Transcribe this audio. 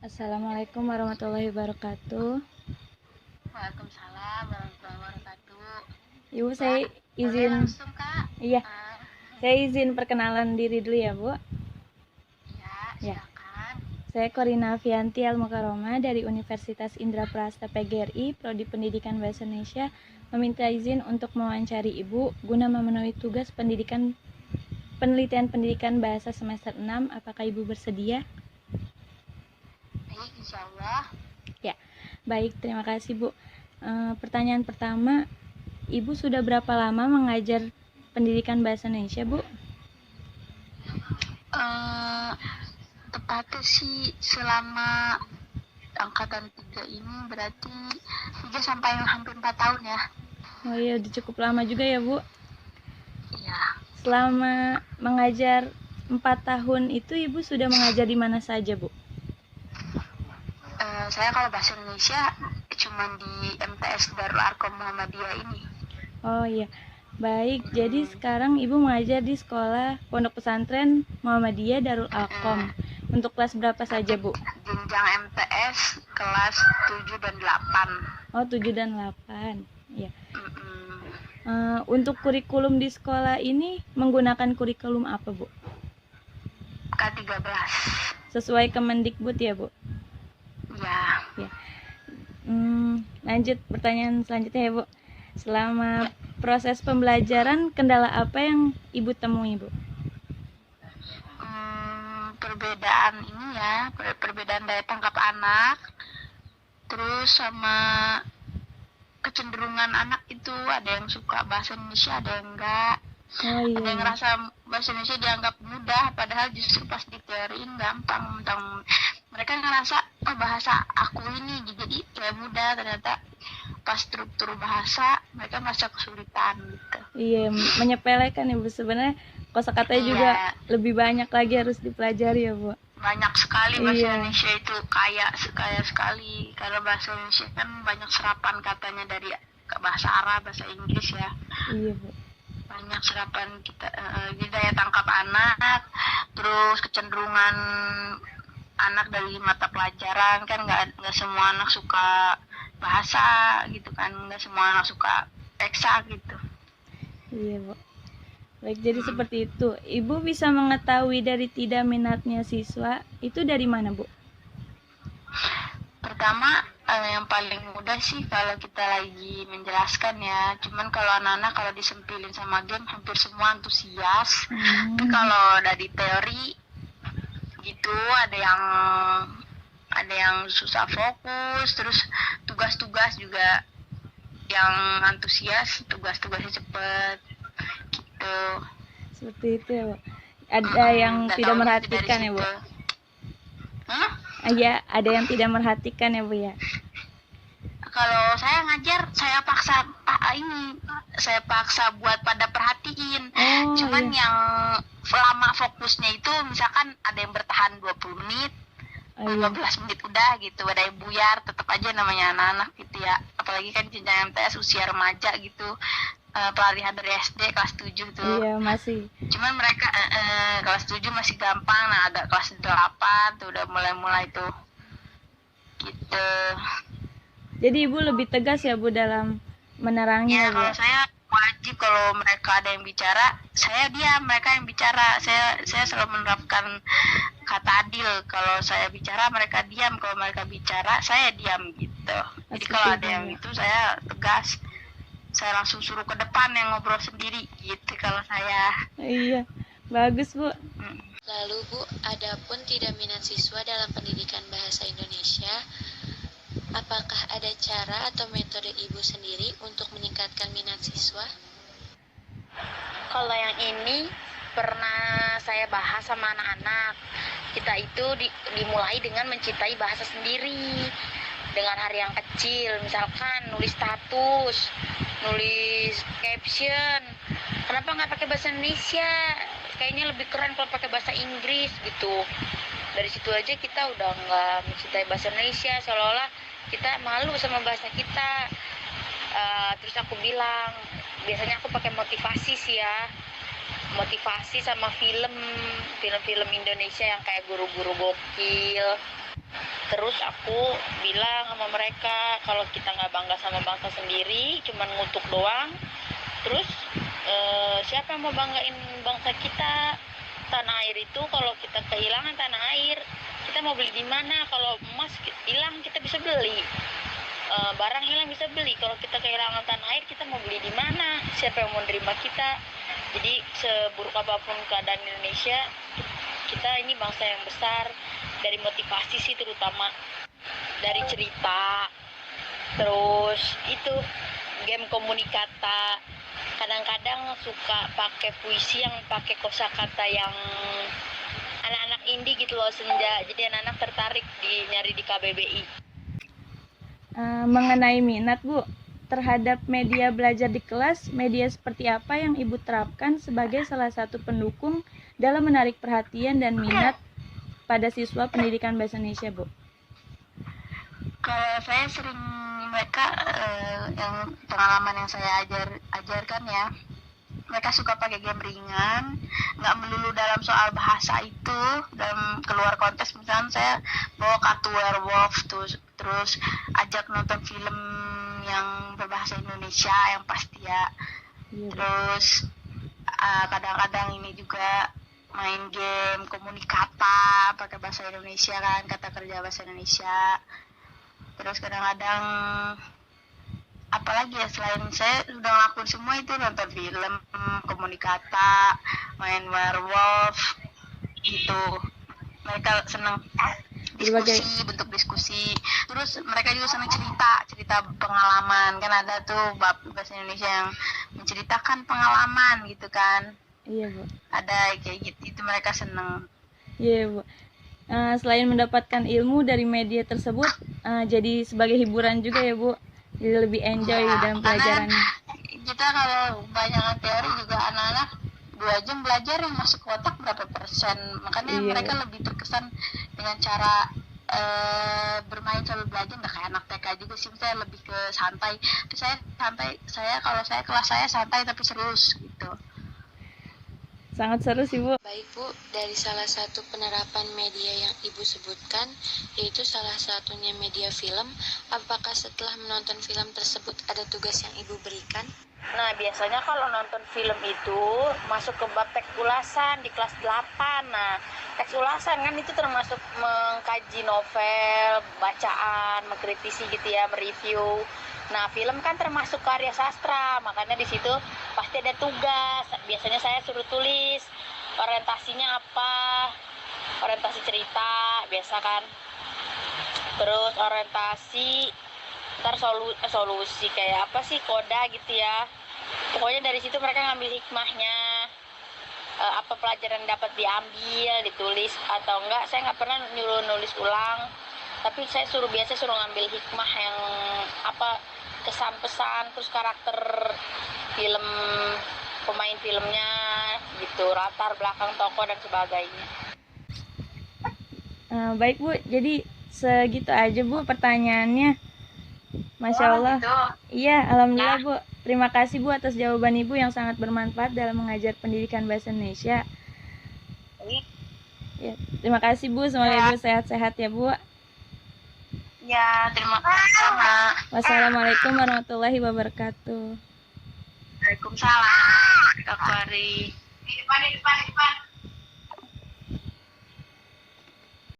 Assalamualaikum warahmatullahi wabarakatuh. Waalaikumsalam warahmatullahi wabarakatuh. Ibu, Kak, saya boleh izin, langsung Kak? iya, Ah, saya izin perkenalan diri dulu ya, Bu. ya, Ya, silakan. saya Korina Fianti Al-Mukaroma dari Universitas Indraprasta PGRI, Prodi Pendidikan Bahasa Indonesia, meminta izin untuk mewawancari Ibu guna memenuhi tugas penelitian pendidikan bahasa semester 6. Apakah Ibu bersedia? Baik, insya Allah. Ya, baik, terima kasih, Bu. Pertanyaan pertama, Ibu sudah berapa lama mengajar pendidikan bahasa Indonesia, Bu? Tepatnya sih selama angkatan 3 ini berarti 3 sampai hampir 4 tahun ya. Oh iya, udah cukup lama juga ya, Bu. Iya. Selama mengajar 4 tahun itu Ibu sudah mengajar di mana saja, Bu? Saya kalau bahasa Indonesia cuma di MTS Darul Arkom Muhammadiyah ini. Oh iya. Baik, jadi sekarang Ibu mengajar di sekolah Pondok Pesantren Muhammadiyah Darul Arkom. Untuk kelas berapa saja, Bu? Jenjang MTS kelas 7 dan 8. Oh, 7 dan 8. Ya. Untuk kurikulum di sekolah ini menggunakan kurikulum apa, Bu? K13. Sesuai Kemendikbud ya, Bu? Ya. Ya. Lanjut pertanyaan selanjutnya ya, Bu. Selama proses pembelajaran, kendala apa yang Ibu temui, Bu? Perbedaan ini ya, perbedaan daya tangkap anak, terus sama kecenderungan anak itu, ada yang suka bahasa Indonesia, ada yang enggak. Oh iya. Ada yang ngerasa bahasa Indonesia dianggap mudah, padahal justru pas diteoriin gampang. Mereka ngerasa, oh bahasa aku ini jadi kayak mudah, ternyata pas struktur bahasa mereka merasa kesulitan gitu. Iya, menyepelekan ya, Bu. Sebenarnya kosakatanya juga lebih banyak lagi harus dipelajari ya, Bu. Banyak sekali bahasa Indonesia itu, kaya sekali. Karena bahasa Indonesia kan banyak serapan katanya dari bahasa Arab, bahasa Inggris ya. Iya, Bu. Banyak serapan kita, daya tangkap anak, terus kecenderungan anak dari mata pelajaran kan nggak semua anak suka bahasa gitu kan, nggak semua anak suka eksak gitu. Iya, Bu. Baik, jadi seperti itu. Ibu bisa mengetahui dari tidak minatnya siswa itu dari mana, Bu? Pertama, yang paling mudah sih kalau kita lagi menjelaskan ya. Cuman kalau anak-anak kalau disempilin sama game hampir semua antusias. Tapi kalau dari teori gitu ada yang susah fokus, terus tugas-tugas juga yang antusias, tugasnya cepet gitu. Seperti itu ya, Bu. Ada yang tidak merhatikan ya, Bu? Iya, ada yang tidak merhatikan ya, Bu ya? Kalau saya ngajar, saya paksa buat pada perhatiin. Cuman iya. Yang lama fokusnya itu misalkan ada yang bertahan 20 menit, 15 menit udah gitu, ada yang buyar, tetap aja namanya anak-anak gitu ya. Apalagi kan jenjang MTS usia remaja gitu, pelarian dari SD kelas 7 tuh. Iya, masih. Cuman mereka kelas 7 masih gampang, nah agak kelas 8 tuh udah mulai tuh gitu. Jadi Ibu lebih tegas ya, Bu, dalam menerangnya, ya, Bu? Kalau saya wajib, kalau mereka ada yang bicara, saya diam, mereka yang bicara. Saya selalu menerapkan kata adil. Kalau saya bicara, mereka diam. Kalau mereka bicara, saya diam gitu. Jadi kalau ada yang itu, saya tegas. Saya langsung suruh ke depan yang ngobrol sendiri gitu kalau saya. Iya, bagus, Bu. Lalu Bu, adapun tidak minat siswa dalam pendidikan bahasa Indonesia, apakah ada cara atau metode Ibu sendiri untuk meningkatkan minat siswa? Kalau yang ini pernah saya bahas sama anak-anak. Kita itu dimulai dengan mencintai bahasa sendiri. Dengan hari yang kecil, misalkan nulis status, nulis caption. Kenapa nggak pakai bahasa Indonesia? Kayaknya lebih keren kalau pakai bahasa Inggris gitu. Dari situ aja kita udah nggak mencintai bahasa Indonesia, seolah-olah kita malu sama bahasa kita. Terus aku bilang, biasanya aku pakai motivasi sih ya, motivasi sama film Indonesia yang kayak Guru-Guru Gokil, Terus aku bilang sama mereka kalau kita nggak bangga sama bangsa sendiri, cuman ngutuk doang. Terus siapa yang mau banggain bangsa kita? Tanah air itu kalau kita kehilangan tanah air, kita mau beli di mana? Kalau emas hilang kita bisa beli, barang hilang bisa beli. Kalau kita kehilangan tanah air, kita mau beli di mana? Siapa yang mau nerima kita? Jadi seburuk apapun keadaan Indonesia, kita ini bangsa yang besar. Dari motivasi sih, terutama dari cerita, terus itu game komunikata. Kadang-kadang suka pakai puisi yang pakai kosakata yang anak-anak indie gitu loh, senja. Jadi anak-anak tertarik nyari di KBBI. Mengenai minat Bu terhadap media belajar di kelas, media seperti apa yang Ibu terapkan sebagai salah satu pendukung dalam menarik perhatian dan minat pada siswa pendidikan bahasa Indonesia, Bu? Kalau saya sering mereka yang pengalaman yang saya ajarkan ya, mereka suka pakai game ringan, nggak melulu dalam soal bahasa itu, dalam keluar konteks. Misalnya saya bawa kartu werewolf terus ajak nonton film yang berbahasa Indonesia yang pasti ya. Terus kadang-kadang ini juga main game komunikata pakai bahasa Indonesia kan, kata kerja bahasa Indonesia. Terus kadang-kadang apalagi ya, selain saya sudah ngelakuin semua itu, nonton film, komunikata, main werewolf gitu. Mereka senang diskusi, bentuk diskusi. Terus mereka juga senang cerita pengalaman. Kan ada tuh bab bahasa Indonesia yang menceritakan pengalaman gitu kan. Iya, Bu. Ada kayak gitu, itu mereka senang. Iya, Bu. Selain mendapatkan ilmu dari media tersebut, jadi sebagai hiburan juga ya, Bu. Jadi lebih enjoy dalam pelajarannya. Kita kalau banyak teori juga, anak-anak 2 jam belajar yang masuk ke otak berapa persen. Makanya mereka lebih terkesan dengan cara bermain sambil belajar, nggak kayak anak TK juga sih. Saya lebih ke santai. Tapi kalau saya kelas saya santai tapi serius gitu. Sangat seru sih, Bu. Baik Bu, dari salah satu penerapan media yang Ibu sebutkan, yaitu salah satunya media film, apakah setelah menonton film tersebut ada tugas yang Ibu berikan? Nah, biasanya kalau nonton film itu masuk ke bab teks ulasan di kelas 8. Nah, teks ulasan kan itu termasuk mengkaji novel, bacaan, mengkritisi gitu ya, mereview. Nah, film kan termasuk karya sastra, makanya di situ pasti ada tugas. Biasanya saya suruh tulis orientasinya apa, orientasi cerita, biasa kan. Terus orientasi, ntar solusi kayak apa sih, koda gitu ya. Pokoknya dari situ mereka ngambil hikmahnya, apa pelajaran yang dapat diambil, ditulis atau enggak. Saya nggak pernah nyuruh nulis ulang, tapi saya biasa suruh ngambil hikmah yang apa, kesan-pesan, terus karakter film, pemain filmnya gitu, latar belakang tokoh dan sebagainya. Baik Bu, jadi segitu aja Bu pertanyaannya. Masya Allah. Iya, alhamdulillah Bu. Terima kasih Bu atas jawaban Ibu yang sangat bermanfaat dalam mengajar pendidikan bahasa Indonesia. Ya, terima kasih Bu, semoga Ibu sehat-sehat ya Bu. Ya, terima kasih. Wassalamualaikum warahmatullahi wabarakatuh. Waalaikumsalam. Kak Fari. Di depan.